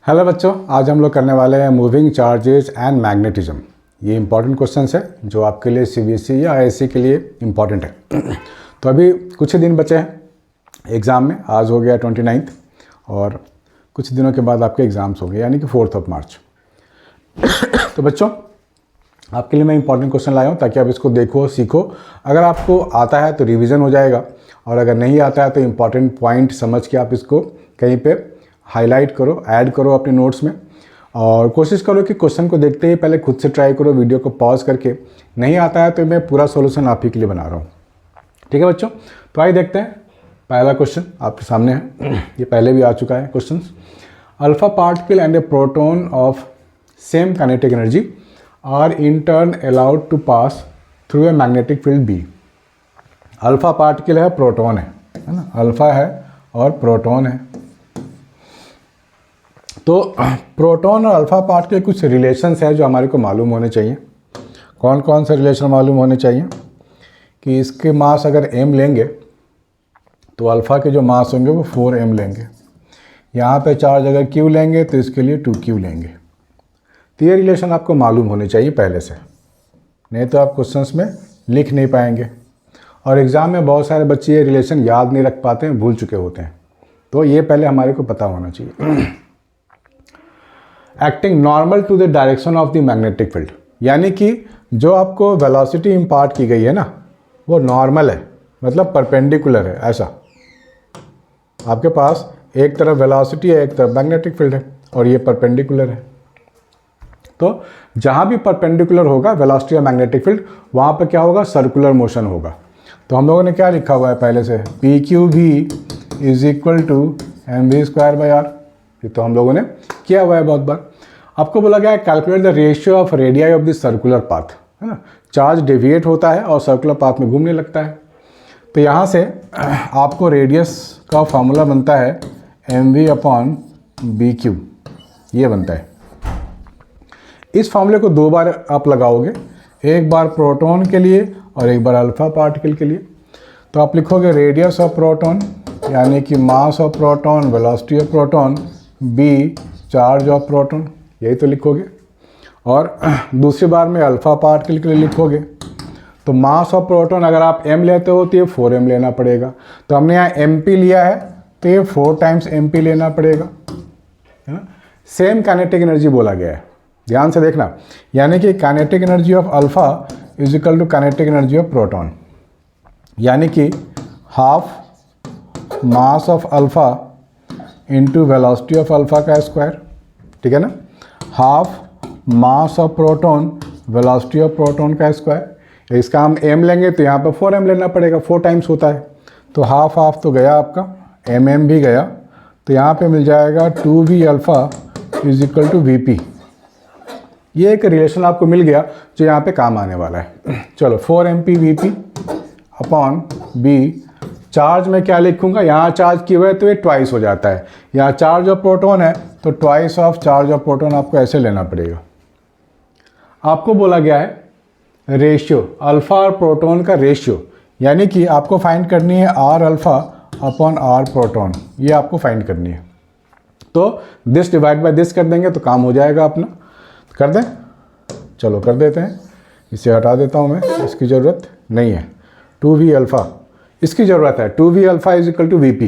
Hello बच्चों, आज हम लोग करने वाले हैं मूविंग चार्जेस एंड मैग्नेटिज्म। ये इंपॉर्टेंट क्वेश्चंस है जो आपके लिए सीबीएसई या आईएससी के लिए इम्पॉर्टेंट है। तो अभी कुछ ही दिन बचे हैं एग्ज़ाम में। आज हो गया 29 और कुछ दिनों के बाद आपके एग्ज़ाम्स होंगे, यानी कि 4 मार्च। तो बच्चों, आपके लिए मैं इंपॉर्टेंट क्वेश्चन लाया हूँ ताकि आप इसको देखो, सीखो। अगर आपको आता है तो रिवीजन हो जाएगा, और अगर नहीं आता है तो इंपॉर्टेंट पॉइंट समझ के आप इसको कहीं पे हाईलाइट करो, ऐड करो अपने नोट्स में। और कोशिश करो कि क्वेश्चन को देखते ही पहले खुद से ट्राई करो, वीडियो को पॉज करके। नहीं आता है तो मैं पूरा सॉल्यूशन आप ही के लिए बना रहा हूँ। ठीक है बच्चों, तो आइए देखते हैं। पहला क्वेश्चन आपके सामने है, ये पहले भी आ चुका है question. Alpha particle and a proton of same kinetic energy are in turn allowed to pass through a magnetic field B. Alpha particle है, प्रोटॉन है ना, अल्फा है और प्रोटॉन है। तो प्रोटॉन और अल्फा पार्टिकल के कुछ रिलेशंस है जो हमारे को मालूम होने चाहिए। कौन कौन से रिलेशन मालूम होने चाहिए कि इसके मास अगर m लेंगे तो अल्फा के जो मास होंगे वो 4m लेंगे। यहाँ पे चार्ज अगर q लेंगे तो इसके लिए 2q लेंगे। तो ये रिलेशन आपको मालूम होने चाहिए पहले से, नहीं तो आप क्वेश्चंस में लिख नहीं पाएंगे। और एग्ज़ाम में बहुत सारे बच्चे ये रिलेशन याद नहीं रख पाते हैं, भूल चुके होते हैं। तो ये पहले हमारे को पता होना चाहिए। Acting normal to the direction of the magnetic field, यानी कि जो आपको वेलोसिटी इम्पार्ट की गई है ना, वो नॉर्मल है, मतलब परपेंडिकुलर है। ऐसा आपके पास एक तरफ वेलोसिटी है, एक तरफ मैग्नेटिक फील्ड है, और ये परपेंडिकुलर है। तो जहाँ भी परपेंडिकुलर होगा वेलोसिटी या मैग्नेटिक फील्ड, वहाँ पर क्या होगा, सर्कुलर मोशन होगा। तो हम लोगों ने क्या लिखा हुआ है पहले से, P Q V is equal to M V square by R. ये तो हम लोगों ने किया हुआ है बहुत बार। आपको बोला गया है calculate the ratio of radii of the circular path, है ना। चार्ज डेविएट होता है और सर्कुलर पाथ में घूमने लगता है। तो यहाँ से आपको रेडियस का फॉर्मूला बनता है M V upon B Q, ये बनता है। इस फॉर्मूले को 2 बार आप लगाओगे, एक बार प्रोटॉन के लिए और एक बार अल्फा पार्टिकल के लिए। तो आप लिखोगे रेडियस ऑफ प्रोटॉन, यानी कि मास of proton, velocity of proton, B charge of proton, यही तो लिखोगे। और दूसरी बार में अल्फा पार्टिकल के लिए लिखोगे तो मास ऑफ प्रोटॉन अगर आप m लेते हो तो ये 4m लेना पड़ेगा। तो हमने यहाँ mp लिया है तो ये 4 टाइम्स mp लेना पड़ेगा, है ना। सेम काइनेटिक एनर्जी बोला गया है, ध्यान से देखना। यानी कि kinetic energy of alpha is equal to kinetic energy of proton, यानी कि half mass of alpha into velocity of alpha का स्क्वायर, ठीक है ना। Half mass of proton velocity of proton का स्क्वायर। इसका हम m लेंगे तो यहाँ पर 4m लेना पड़ेगा, 4 टाइम्स होता है। तो हाफ हाफ तो गया आपका, mm भी गया, तो यहाँ पे मिल जाएगा 2v alpha is equal to vp। ये एक रिलेशन आपको मिल गया जो यहाँ पे काम आने वाला है। चलो 4mp vp upon b। Charge में क्या लिखूंगा, यहाँ चार्ज किया हुआ है तो ये ट्वाइस हो जाता है। यहाँ चार्ज ऑफ प्रोटॉन है तो twice of charge of proton आपको ऐसे लेना पड़ेगा। आपको बोला गया है रेशियो, अल्फा और प्रोटॉन का रेशियो, यानी कि आपको फाइंड करनी है R alpha upon R proton, ये आपको फाइंड करनी है। तो दिस डिवाइड बाय दिस कर देंगे तो काम हो जाएगा अपना। कर दें, चलो कर देते हैं। इसे हटा देता हूँ मैं, इसकी ज़रूरत नहीं है। 2v अल्फ़ा इसकी ज़रूरत है, 2v alpha is equal to vp,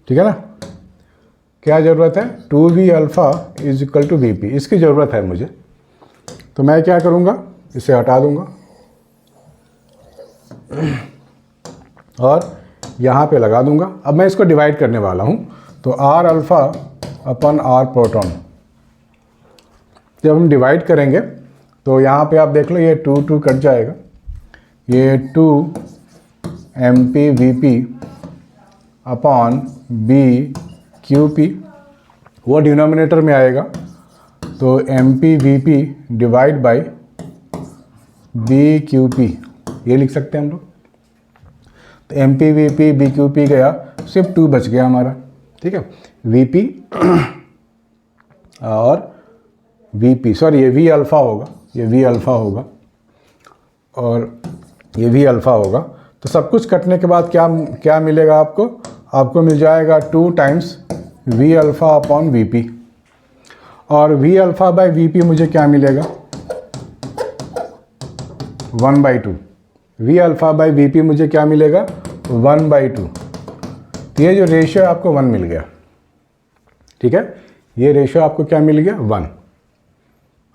ठीक है ना। क्या ज़रूरत है, 2v alpha is equal to vp, इसकी ज़रूरत है मुझे। तो मैं क्या करूँगा, इसे हटा दूँगा और यहाँ पे लगा दूँगा। अब मैं इसको डिवाइड करने वाला हूँ, तो r अल्फ़ा अपन r प्रोटॉन। जब हम डिवाइड करेंगे तो यहाँ पे आप देख लो, ये 2 कट जाएगा, ये 2mp vp upon b qp, वो डिनोमिनेटर में आएगा। तो mp vp divide by b qp, ये लिख सकते हैं हम लोग। तो mp vp b qp गया, सिर्फ 2 बच गया हमारा, ठीक है। vp और vp, सॉरी ये v अल्फ़ा होगा, ये v अल्फ़ा होगा और ये v अल्फ़ा होगा। तो सब कुछ कटने के बाद क्या मिलेगा आपको, आपको मिल जाएगा 2 times V alpha upon V P, और V alpha by V P मुझे क्या मिलेगा, 1/2। V alpha by V P मुझे क्या मिलेगा, 1/2। तो ये जो रेशियो है आपको 1 मिल गया, ठीक है, ये रेशियो आपको क्या मिल गया, 1,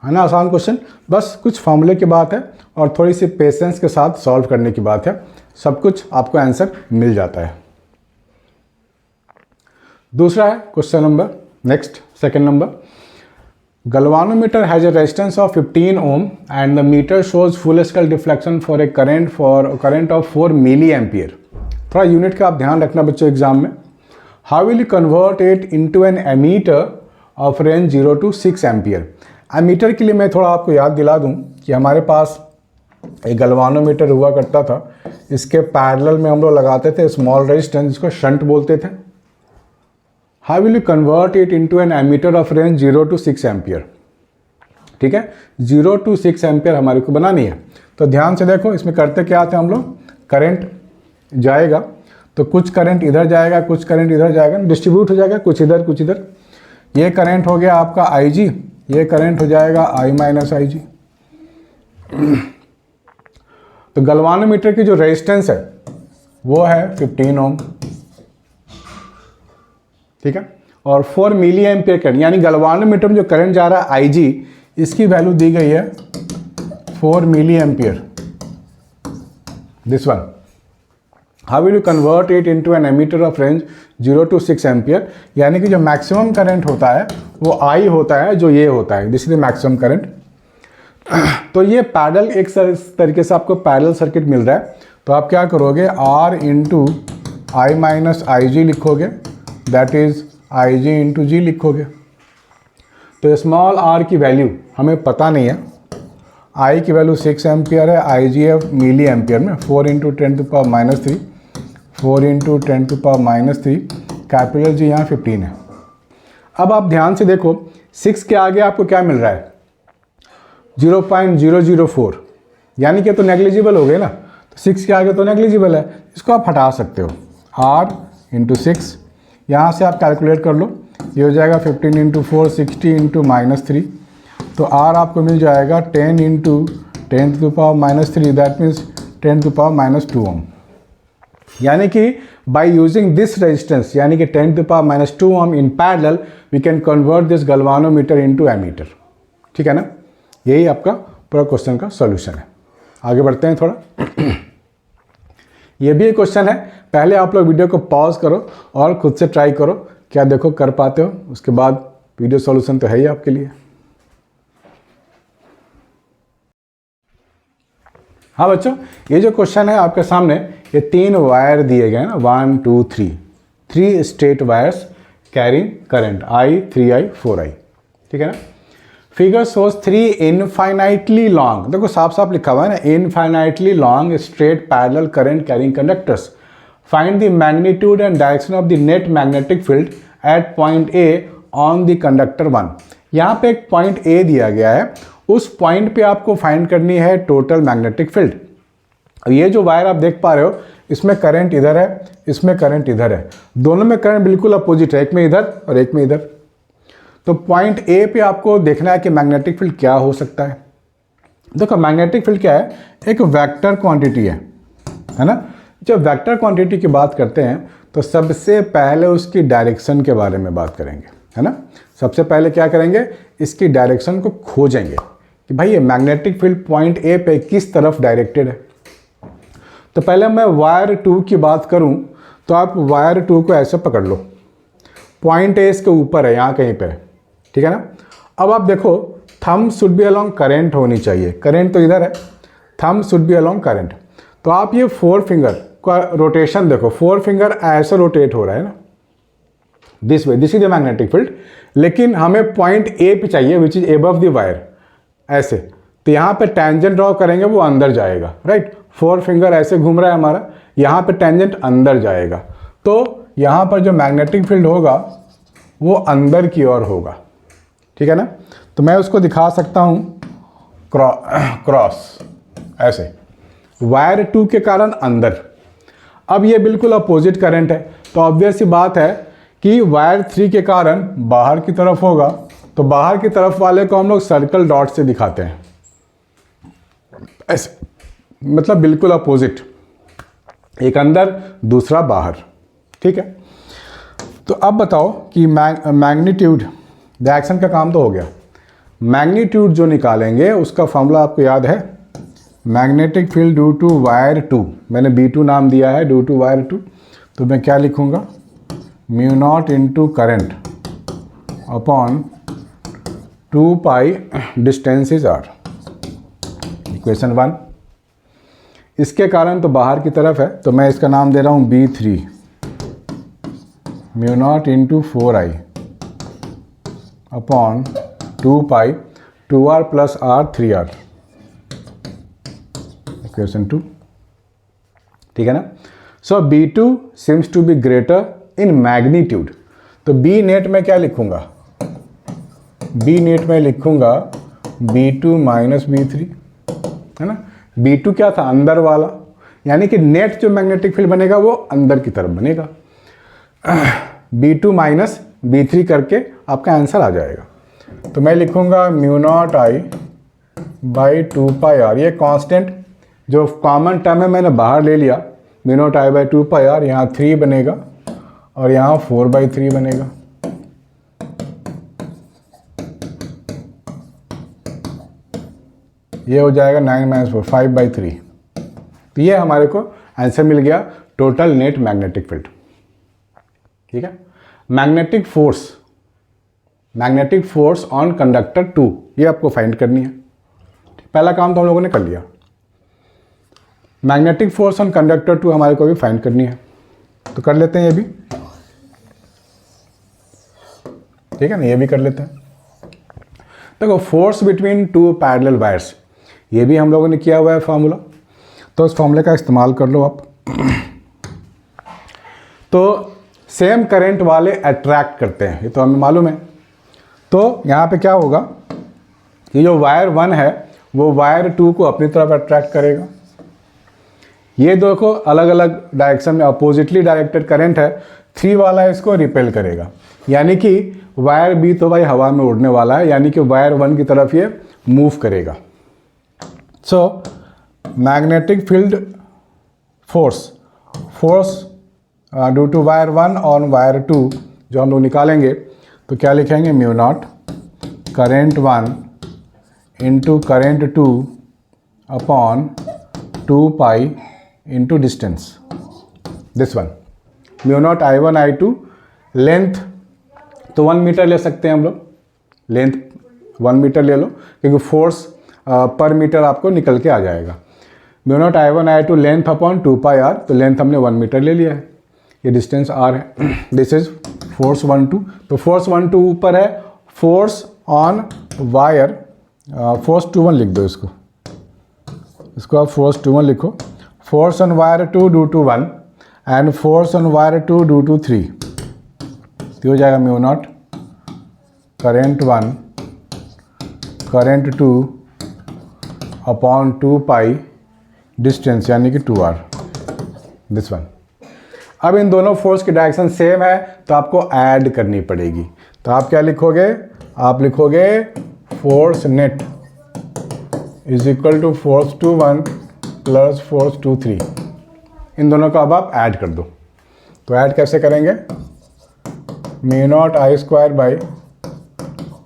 है ना। आसान क्वेश्चन, बस कुछ फॉर्मूले की बात है और थोड़ी सी पेशेंस के साथ सॉल्व करने की बात है, सब कुछ आपको आंसर मिल जाता है। दूसरा है question number, next second number, galvanometer has a resistance of 15 ohm and the meter shows full scale deflection for a current of 4 milliampere। थोड़ा यूनिट का आप ध्यान रखना बच्चों एग्जाम में। How will you convert it into an ammeter of range 0 to 6 ampere. Ammeter के लिए मैं थोड़ा आपको याद दिला दूं कि हमारे पास एक गलवानोमीटर हुआ करता था, इसके पैरेलल में हम लोग लगाते थे स्मॉल रेजिस्टेंस, जिसको शंट बोलते थे। How will you convert it into an ammeter of range 0 to 6 ampere, ठीक है, 0 to 6 एम्पियर हमारे को बनानी है। तो ध्यान से देखो, इसमें करते क्या थे हम लोग, करंट जाएगा तो कुछ करंट इधर जाएगा, कुछ करंट इधर जाएगा, डिस्ट्रीब्यूट हो जाएगा, कुछ इधर कुछ इधर। ये करंट हो गया आपका IG, ये करंट हो जाएगा I माइनस IG। तो गलवानोमीटर की जो रेजिस्टेंस है वो है 15 ओम, ठीक है, और 4 मिली एम्पियर करंट, यानी गलवानोमीटर में जो करंट जा रहा है IG, इसकी वैल्यू दी गई है 4 milli ampere, this one. How will you convert it into an ammeter of range 0 to 6 ampere, यानी कि जो मैक्सिमम करंट होता है वो I होता है, जो ये होता है, this is the maximum current. तो ये पैरेलल, एक तरीके से आपको पैरेलल सर्किट मिल रहा है, तो आप क्या करोगे, R into I minus IG लिखोगे, दैट इज IG इंटू जी लिखोगे। तो स्मॉल r की वैल्यू हमें पता नहीं है, I की वैल्यू 6 एम्पियर है, IG है मिली एम्पियर में, 4 into 10 to power minus 3, 4 into 10 to power minus 3, capital G यहाँ 15 है। अब आप ध्यान से देखो, 6 के आगे आपको क्या मिल रहा है, 0.004, यानी कि तो नेग्लिजिबल हो गए ना, तो 6 के आगे तो नेग्लिजिबल है, इसको आप हटा सकते हो। R इंटू 6, यहाँ से आप कैलकुलेट कर लो, ये हो जाएगा 15 इंटू 4, 60 इंटू माइनस 3, तो R आपको मिल जाएगा 10 into 10 to power minus 3, that means 10 to power minus 2 ohm. यानी कि बाय यूजिंग दिस रेजिस्टेंस, यानी कि 10 to power minus 2 ohm in parallel, we can convert this galvanometer into ammeter, ठीक है ना। यही आपका पूरा क्वेश्चन का सॉल्यूशन है। आगे बढ़ते हैं थोड़ा। ये भी एक क्वेश्चन है, पहले आप लोग वीडियो को पॉज करो और खुद से ट्राई करो, क्या देखो कर पाते हो, उसके बाद वीडियो सॉल्यूशन तो है ही आपके लिए। हाँ बच्चों, ये जो क्वेश्चन है आपके सामने, ये 3 वायर दिए गए हैं ना, 1 2 3 straight wires carrying current I 3I 4I, ठीक है ना। फिगर शोज 3 इनफाइनाइटली लॉन्ग, देखो साफ साफ लिखा हुआ है ना, infinitely long straight parallel current carrying conductors, find the magnitude and direction of the net magnetic field at point A on the conductor 1। यहाँ पे एक पॉइंट A दिया गया है, उस पॉइंट पे आपको फाइंड करनी है टोटल मैग्नेटिक फील्ड। ये जो वायर आप देख पा रहे हो, इसमें करंट इधर है, इसमें करंट इधर है, दोनों में करंट बिल्कुल अपोजिट है, एक में इधर और एक में इधर। तो पॉइंट A पे आपको देखना है कि मैग्नेटिक फील्ड क्या हो सकता है। देखो मैग्नेटिक फील्ड क्या है, एक वेक्टर क्वांटिटी है ना। जब वेक्टर क्वांटिटी की बात करते हैं तो सबसे पहले उसकी डायरेक्शन के बारे में बात करेंगे, है ना। सबसे पहले क्या करेंगे, इसकी डायरेक्शन को खोजेंगे कि भाई ये मैग्नेटिक फील्ड पॉइंट A पे किस तरफ डायरेक्टेड है। तो पहले मैं वायर 2 की बात करूं तो आप वायर 2 को ऐसे पकड़ लो, पॉइंट A इसके ऊपर है, यहाँ कहीं पे है, ठीक है ना। अब आप देखो, thumb should be along current होनी चाहिए, करंट तो इधर है, thumb should be along current. तो आप ये 4 फिंगर का रोटेशन देखो, 4 फिंगर ऐसे रोटेट हो रहा है ना, this way, this is the magnetic field. लेकिन हमें पॉइंट A पे चाहिए which is above the wire, ऐसे। तो यहाँ पे टेंजेंट ड्रॉ करेंगे, वो अंदर जाएगा, राइट। 4 फिंगर ऐसे घूम रहा है हमारा, यहाँ पे टेंजेंट अंदर जाएगा, तो यहाँ पर जो मैग्नेटिक फील्ड होगा वो अंदर की ओर होगा, ठीक है ना। तो मैं उसको दिखा सकता हूँ क्रॉस ऐसे, वायर 2 के कारण अंदर। अब ये बिल्कुल अपोजिट करंट है, तो ऑब्वियस सी बात है कि वायर 3 के कारण बाहर की तरफ होगा, तो बाहर की तरफ वाले को हम लोग सर्कल डॉट से दिखाते हैं, ऐसे, मतलब बिल्कुल अपोजिट, एक अंदर दूसरा बाहर, ठीक है। तो अब बताओ कि मैग्नीट्यूड, डायरेक्शन का काम तो हो गया, मैग्नीट्यूड जो निकालेंगे उसका फॉर्मूला आपको याद है, magnetic field due to wire 2, मैंने B2 नाम दिया है ड्यू टू वायर 2, तो मैं क्या लिखूंगा, mu naught into current upon 2 pi distances R, equation 1। इसके कारण तो बाहर की तरफ है, तो मैं इसका नाम दे रहा हूँ B3 mu naught into 4i upon 2 pi 2r plus r 3r, equation 2, ठीक है ना। So B2 seems to be greater in magnitude, तो B नेट में क्या लिखूंगा, B नेट में लिखूंगा B2 माइनस B3, है ना। B2 क्या था, अंदर वाला, यानी कि नेट जो मैग्नेटिक फील्ड बनेगा वो अंदर की तरफ बनेगा। B2 माइनस B3 करके आपका आंसर आ जाएगा। तो मैं लिखूंगा mu naught I by 2 pi R, ये कांस्टेंट जो कॉमन टर्म है मैंने बाहर ले लिया, mu naught I by 2 pi R, यहाँ 3 बनेगा और यहाँ 4/3 बनेगा। ये हो जाएगा 9 माइनस 4, 5/3। तो ये हमारे को आंसर मिल गया, टोटल नेट मैग्नेटिक फील्ड, ठीक है। मैग्नेटिक फोर्स ऑन कंडक्टर 2, ये आपको फाइंड करनी है। पहला काम तो हम लोगों ने कर लिया। मैग्नेटिक फोर्स ऑन कंडक्टर 2 हमारे को भी फाइंड करनी है, तो कर लेते हैं ये भी, ठीक है ना, ये भी कर लेते हैं। देखो फोर्स बिटवीन 2 पैरेलल वायर्स, ये भी हम लोगों ने किया हुआ है फार्मूला, तो उस फार्मूले का इस्तेमाल कर लो आप। तो सेम करंट वाले अट्रैक्ट करते हैं, ये तो हमें मालूम है। तो यहाँ पे क्या होगा कि जो वायर 1 है वो वायर 2 को अपनी तरफ अट्रैक्ट करेगा। ये देखो अलग अलग डायरेक्शन में अपोजिटली डायरेक्टेड करंट है, 3 वाला इसको रिपेल करेगा, यानी कि वायर B तो भाई हवा में उड़ने वाला है, यानी कि वायर 1 की तरफ ये मूव करेगा। So magnetic field force due to wire 1 on wire 2 जो हम लोग निकालेंगे, तो क्या लिखेंगे, mu naught current 1 into current 2 upon 2 pi into distance, this one, mu naught I1 I2, length तो 1 मीटर ले सकते हैं हम लोग, लेंथ 1 मीटर ले लो, क्योंकि फोर्स पर मीटर आपको निकल के आ जाएगा। Mu naught I1 I2 length upon 2 पाई r, तो लेंथ हमने 1 मीटर ले लिया है, ये डिस्टेंस r है, दिस इज फोर्स 1 2। तो फोर्स 1 2 ऊपर है, फोर्स ऑन वायर, फोर्स 2 1 लिख दो इसको आप फोर्स 2 1 लिखो, force on wire 2 due to 1 and force on wire 2 due to 3, तो हो जाएगा mu naught current 1 current 2 upon 2 pi distance, यानी कि 2r, दिस वन। अब इन दोनों फोर्स की डायरेक्शन सेम है, तो आपको ऐड करनी पड़ेगी। तो आप क्या लिखोगे, आप लिखोगे force net is equal to force 2 1 plus force 2 3, इन दोनों को अब आप ऐड कर दो। तो ऐड कैसे करेंगे, mu naught I square by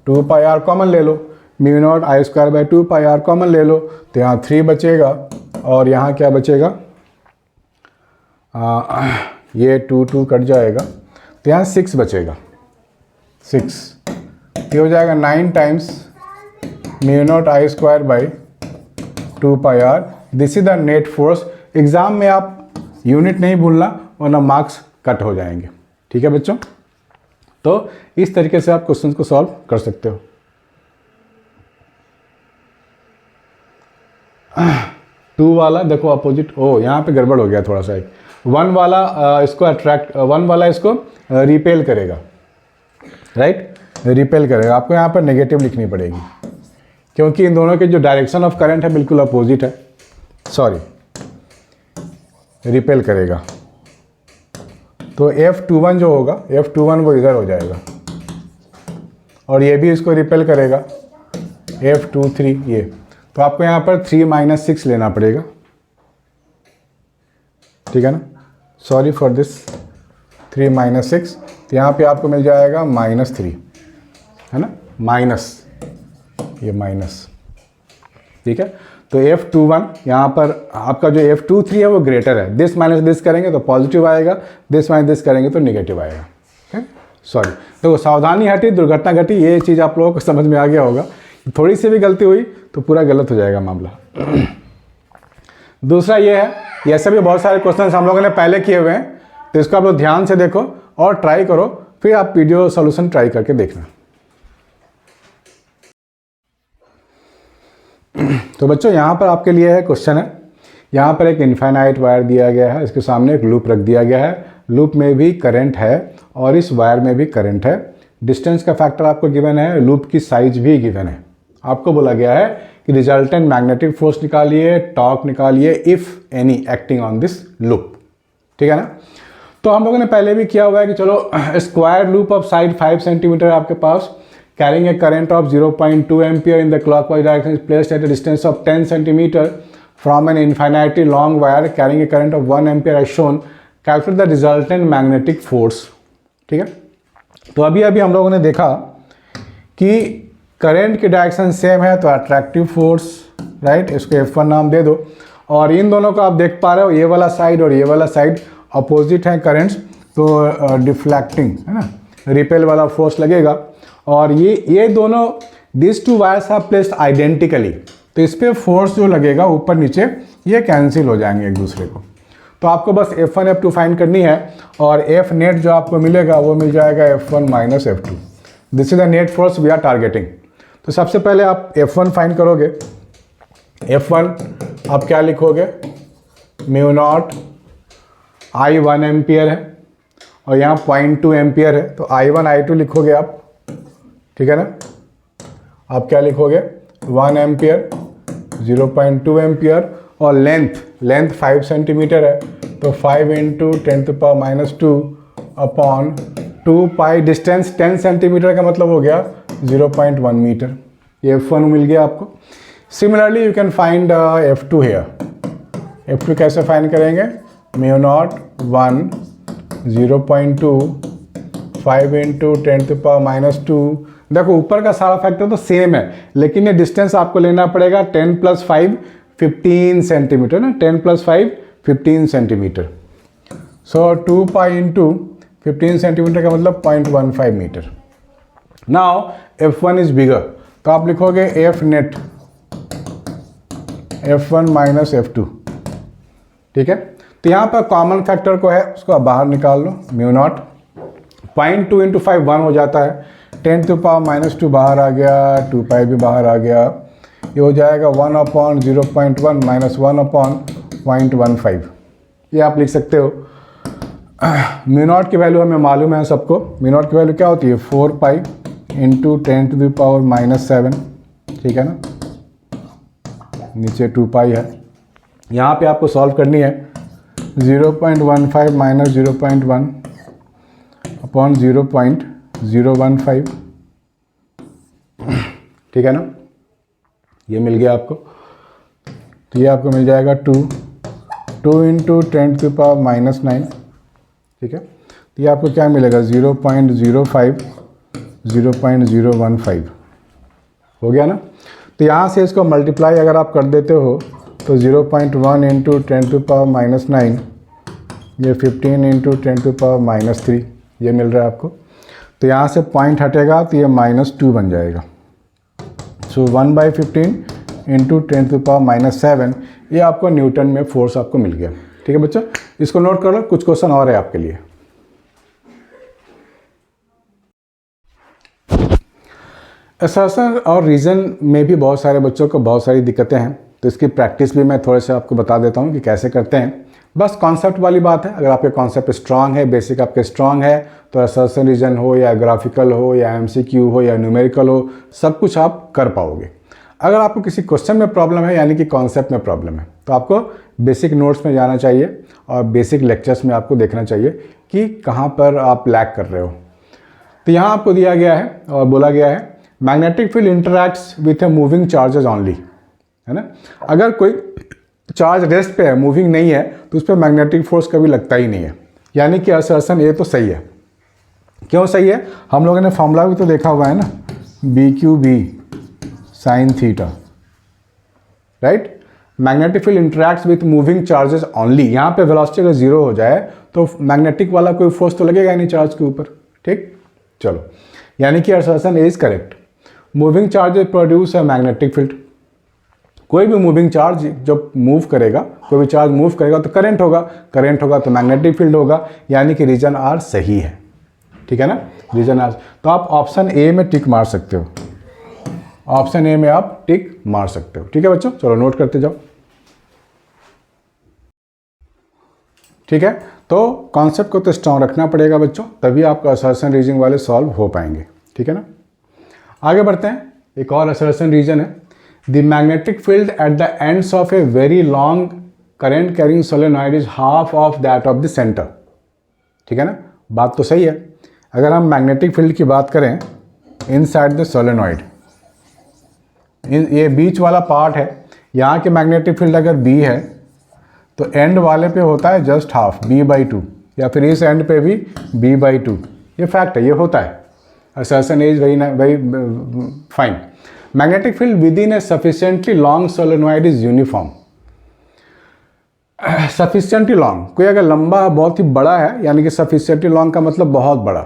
2 pi R common ले लो, mu naught I square by 2 pi R common ले लो, तो यहाँ 3 बचेगा और यहाँ क्या बचेगा, ये 2 2 कट जाएगा, तो यहाँ 6 बचेगा, 6, ये हो जाएगा 9 times mu naught I square by 2 pi R, this is the net force. Exam में आप यूनिट नहीं भूलना, वरना मार्क्स कट हो जाएंगे, ठीक है बच्चों। तो इस तरीके से आप क्वेश्चन को सॉल्व कर सकते हो। 2 वाला देखो अपोजिट, यहाँ पे गड़बड़ हो गया थोड़ा सा, 1 वाला इसको अट्रैक्ट, 1 वाला इसको रिपेल करेगा, राइट, रिपेल करेगा। आपको यहाँ पर नेगेटिव लिखनी पड़ेगी, क्योंकि इन दोनों के जो डायरेक्शन ऑफ करंट है बिल्कुल अपोजिट है, सॉरी, रिपेल करेगा। तो F21 जो होगा, F21 वो इधर हो जाएगा और ये भी इसको रिपेल करेगा, F23 ये। तो आपको यहाँ पर 3 - 6 लेना पड़ेगा, ठीक है ना, सॉरी फॉर दिस, 3 - 6। तो यहाँ पे आपको मिल जाएगा -3, है ना, माइनस, ये माइनस, ठीक है। तो F21 यहाँ पर आपका जो F23 है वो ग्रेटर है, दिस माइनस दिस करेंगे तो पॉजिटिव आएगा, दिस माइनस दिस करेंगे तो नेगेटिव आएगा, ठीक है। सॉरी, तो सावधानी हटी, दुर्घटना घटी, ये चीज़ आप लोगों को समझ में आ गया होगा। थोड़ी सी भी गलती हुई तो पूरा गलत हो जाएगा मामला। दूसरा ये है, ये ऐसे भी बहुत सारे क्वेश्चन हम लोगों ने पहले किए हुए हैं, तो इसको आप लोग ध्यान से देखो और ट्राई करो, फिर आप वीडियो सोल्यूशन ट्राई करके देखना। तो बच्चों यहाँ पर आपके लिए है क्वेश्चन है, यहाँ पर एक इनफाइनाइट वायर दिया गया है, इसके सामने एक लूप रख दिया गया है, लूप में भी करंट है और इस वायर में भी करंट है, डिस्टेंस का फैक्टर आपको गिवन है, लूप की साइज भी गिवन है। आपको बोला गया है कि रिजल्टेंट मैग्नेटिक फोर्स निकालिए, टॉर्क निकालिए if any acting on this loop, ठीक है ना। तो हम लोगों ने पहले भी किया हुआ है कि चलो square loop of side 5 centimetre आपके पास, carrying a current of 0.2 ampere in the clockwise direction is placed at a distance of 10 centimeter from an infinitely long wire carrying a current of 1 ampere as shown. Calculate the resultant magnetic force, ठीक है। तो अभी हम लोगों ने देखा कि current की डायरेक्शन सेम है तो अट्रैक्टिव फोर्स, राइट, इसको F1 नाम दे दो। और इन दोनों को आप देख पा रहे हो, ये वाला साइड और ये वाला साइड अपोजिट है करंट्स, तो डिफ्लेक्टिंग, है ना, रिपेल वाला फोर्स लगेगा। और ये दोनों this two wires are placed identically, तो इस पर फोर्स जो लगेगा ऊपर नीचे ये कैंसिल हो जाएंगे एक दूसरे को। तो आपको बस F1 F2 फाइंड करनी है और F नेट जो आपको मिलेगा वो मिल जाएगा F1 - F2। This is the net force we are targeting. तो सबसे पहले आप F1 फाइंड करोगे। F1 आप क्या लिखोगे, μ0 I 1 एम्पियर है और यहाँ 0.2 एम्पियर है, तो I1 I2 लिखोगे आप, ठीक है ना। आप क्या लिखोगे, 1 एम्पियर, 0.2 एम्पियर और लेंथ 5 सेंटीमीटर है, तो 5 × 10⁻²/2 पाई, डिस्टेंस 10 सेंटीमीटर का मतलब हो गया 0.1 मीटर। ये F1 मिल गया आपको। Similarly you can find F2 here. F2 कैसे फाइंड करेंगे, μ0 1 0.2 5 × 10⁻²। देखो ऊपर का सारा फैक्टर तो सेम है, लेकिन ये डिस्टेंस आपको लेना पड़ेगा 10 + 5 15 सेंटीमीटर ना, 10 + 5 15 सेंटीमीटर। सो 2 पाई × 15 सेंटीमीटर का मतलब 0.15 metre. Now F1 is bigger, तो आप लिखोगे F नेट F1 - F2, ठीक है। तो यहाँ पर कॉमन फैक्टर को है उसको आप बाहर निकाल लो, μ0 0.2 × 5 1 हो जाता है, 10⁻² बाहर आ गया, 2 पाई भी बाहर आ गया, ये हो जाएगा 1/0.1 - 1/0.15। ये आप लिख सकते हो। μ0 की वैल्यू हमें मालूम है सबको, μ0 की वैल्यू क्या होती है, 4 पाई × 10⁻⁻7, ठीक है ना, नीचे 2 पाई है। यहाँ पे आपको सॉल्व करनी है, 0.15 - 0.0.015, ठीक है ना, ये मिल गया आपको। तो ये आपको मिल जाएगा 2 × 10⁻⁻9, ठीक है। तो ये आपको क्या मिलेगा, 0.05 0.015 हो गया ना। तो यहाँ से इसको मल्टीप्लाई अगर आप कर देते हो तो 0.1 × 10⁻⁻9, ये 15 × 10⁻³ ये मिल रहा है आपको। तो यहाँ से पॉइंट हटेगा तो ये -2 बन जाएगा। सो 1/15 × 10⁻⁻7 ये आपको न्यूटन में फोर्स आपको मिल गया, ठीक है बच्चों। इसको नोट कर लो, कुछ क्वेश्चन और है आपके लिए। असर्शन और रीज़न में भी बहुत सारे बच्चों को बहुत सारी दिक्कतें हैं, तो इसकी प्रैक्टिस भी मैं थोड़े से आपको बता देता हूँ कि कैसे करते हैं। बस कॉन्सेप्ट वाली बात है, अगर आपके कॉन्सेप्ट स्ट्रांग है, बेसिक आपके स्ट्रांग है, तो असर्शन रीजन हो या ग्राफिकल हो या MCQ हो या न्यूमेरिकल हो, सब कुछ आप कर पाओगे। अगर आपको किसी क्वेश्चन में प्रॉब्लम है, यानी कि कॉन्सेप्ट में प्रॉब्लम है, तो आपको बेसिक नोट्स में जाना चाहिए और बेसिक लेक्चर्स में आपको देखना चाहिए कि कहाँ पर आप लैग कर रहे हो। तो यहाँ आपको दिया गया है और बोला गया है magnetic field interacts with a moving charges only, है ना। अगर कोई चार्ज रेस्ट पे है, मूविंग नहीं है, तो उस पर मैग्नेटिक फोर्स कभी लगता ही नहीं है, यानी कि असर्शन ए तो सही है। क्यों सही है? हम लोगों ने फॉर्मूला भी तो देखा हुआ है ना, B Q B sine theta, right. Magnetic field interacts with moving charges only, यहाँ पे वेलोसिटी अगर जीरो हो जाए तो मैग्नेटिक वाला कोई फोर्स तो लगेगा ही नहीं चार्ज के ऊपर, ठीक। चलो, यानी कि assertion A is correct. Moving charges produce है मैग्नेटिक फील्ड। कोई भी मूविंग चार्ज जब मूव करेगा, कोई भी चार्ज मूव करेगा तो करंट होगा, करंट होगा तो मैग्नेटिक फील्ड होगा, यानी कि रीजन आर सही है, ठीक है ना, रीजन आर। तो आप ऑप्शन ए में टिक मार सकते हो, ऑप्शन ए में आप टिक मार सकते हो, ठीक है बच्चों। चलो नोट करते जाओ, ठीक है। तो कॉन्सेप्ट को तो स्ट्रॉन्ग रखना पड़ेगा बच्चों, तभी आपका असर्शन रीजन वाले सॉल्व हो पाएंगे, ठीक है ना। आगे बढ़ते हैं, एक और असर्शन रीजन है, the magnetic field at the ends of a very long current carrying solenoid is half of that of the centre, ठीक है ना। बात तो सही है। अगर हम मैग्नेटिक फील्ड की बात करें इनसाइड द सोलेनॉइड, ये बीच वाला पार्ट है, यहाँ के मैग्नेटिक फील्ड अगर बी है तो एंड वाले पे होता है जस्ट हाफ b/2, या फिर इस एंड पे भी b/2, ये फैक्ट है, ये होता है। Assertion is very fine. Magnetic field with in A sufficiently long solenoid is uniform. Sufficiently long, कोई अगर लंबा बहुत ही बड़ा है, यानी कि सफिशिएंटली लॉन्ग का मतलब बहुत बड़ा,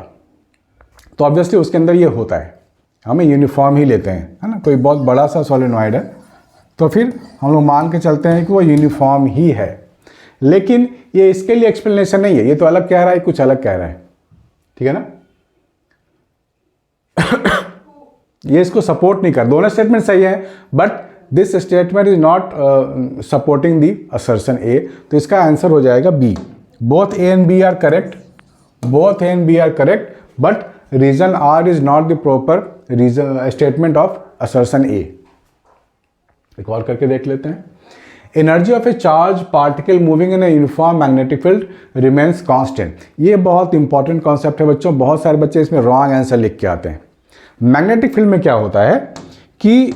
तो ऑब्वियसली उसके अंदर ये होता है, हमें यूनिफॉर्म ही लेते हैं, है ना। कोई बहुत बड़ा सा सोलेनॉइड है तो फिर हम लोग मान के चलते हैं कि वो यूनिफॉर्म ही है। लेकिन ये इसके लिए एक्सप्लेनेशन नहीं है, ये तो अलग कह रहा है, कुछ अलग कह रहा है, ठीक है ना। ये इसको सपोर्ट नहीं कर, दोनों स्टेटमेंट सही है, but this statement is not supporting the assertion A, तो इसका आंसर हो जाएगा B. Both A and B are correct, both A and B are correct, but reason R is not the proper reason statement of assertion A. एक और करके देख लेते हैं। Energy of a charge particle moving in a uniform magnetic field remains constant. ये बहुत important concept है बच्चों, बहुत सारे बच्चे इसमें रॉन्ग आंसर लिख के आते हैं। मैग्नेटिक फील्ड में क्या होता है कि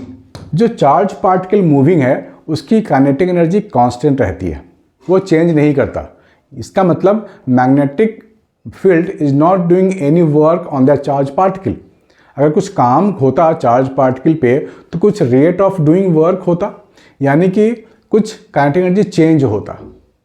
जो चार्ज पार्टिकल मूविंग है उसकी काइनेटिक एनर्जी कांस्टेंट रहती है, वो चेंज नहीं करता। इसका मतलब magnetic field is not doing any work on the charge particle. अगर कुछ काम होता चार्ज पार्टिकल पे तो कुछ रेट ऑफ डूइंग वर्क होता, यानी कि कुछ काइनेटिक एनर्जी चेंज होता,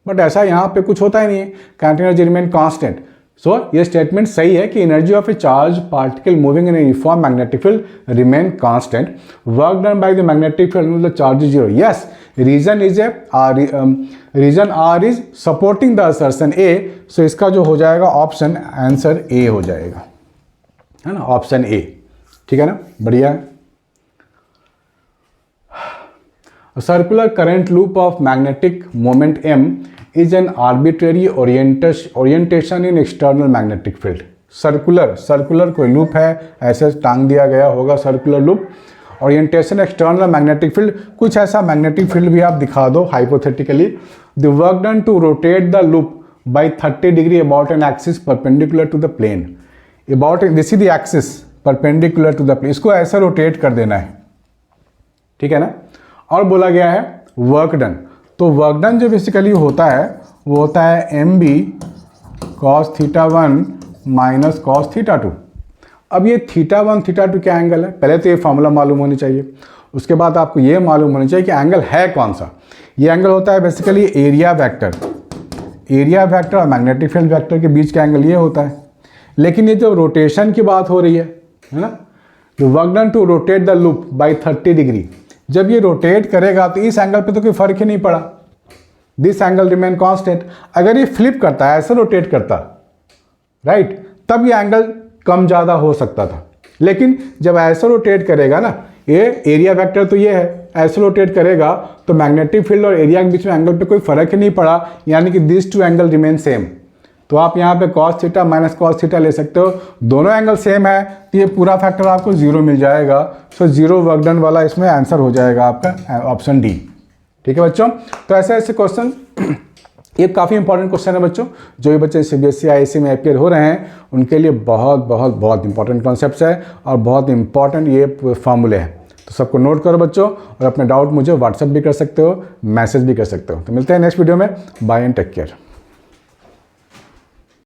बट ऐसा यहाँ पे कुछ होता ही नहीं है, kinetic energy remain constant. So ये स्टेटमेंट सही है कि energy of a charge particle moving in a uniform magnetic field remain constant, work done by the magnetic field the charge is zero. Yes, reason R is supporting the assertion A, so इसका जो हो जाएगा option answer A हो जाएगा, है ना, option A, ठीक है ना, बढ़िया है। Circular current loop of magnetic moment m is an arbitrary orientation in external magnetic field. Circular कोई लूप है, ऐसे टांग दिया गया होगा circular loop, orientation external magnetic field, कुछ ऐसा मैग्नेटिक फील्ड भी आप दिखा दो hypothetically. The work done to rotate the loop by 30 degree about an axis perpendicular to the plane, about this is the axis perpendicular to the plane, इसको ऐसा rotate कर देना है, ठीक है ना। और बोला गया है वर्क डन, तो वर्क डन जो बेसिकली होता है वो होता है mb cos θ1 माइनस cos θ2। अब ये θ1 θ2 क्या एंगल है, पहले तो ये फॉर्मूला मालूम होनी चाहिए, उसके बाद आपको ये मालूम होना चाहिए कि एंगल है कौन सा। ये एंगल होता है बेसिकली एरिया वेक्टर और मैग्नेटिक फील्ड वेक्टर के बीच का एंगल ये होता है। लेकिन ये जो रोटेशन की बात हो रही है ना, the work done to rotate the loop by 30 degree, जब ये रोटेट करेगा तो इस एंगल पे तो कोई फर्क ही नहीं पड़ा, दिस एंगल रिमेन कांस्टेंट। अगर ये फ्लिप करता है, ऐसे रोटेट करता, राइट, तब ये एंगल कम ज़्यादा हो सकता था। लेकिन जब ऐसे रोटेट करेगा ना, ये एरिया वेक्टर तो ये है, ऐसे रोटेट करेगा तो मैग्नेटिक फील्ड और एरिया के बीच में एंगल पे कोई फर्क ही नहीं पड़ा, यानी कि this two angle remain same. तो आप यहाँ पे cos theta minus cos theta ले सकते हो, दोनों एंगल सेम है, तो ये पूरा फैक्टर आपको जीरो मिल जाएगा। सो जीरो वर्क डन वाला इसमें आंसर हो जाएगा आपका ऑप्शन डी, ठीक है बच्चों। तो ऐसे ऐसे क्वेश्चन ये काफ़ी इंपॉर्टेंट क्वेश्चन है बच्चों, जो ये बच्चे CBSE IISc में अपियर हो रहे हैं उनके लिए बहुत बहुत बहुत इंपॉर्टेंट कॉन्सेप्ट्स है और बहुत इंपॉर्टेंट ये फार्मूले हैं। तो सबको नोट करो बच्चों, और अपने डाउट मुझे व्हाट्सएप भी कर सकते हो, मैसेज भी कर सकते हो। तो मिलते हैं नेक्स्ट वीडियो में। Bye and take care.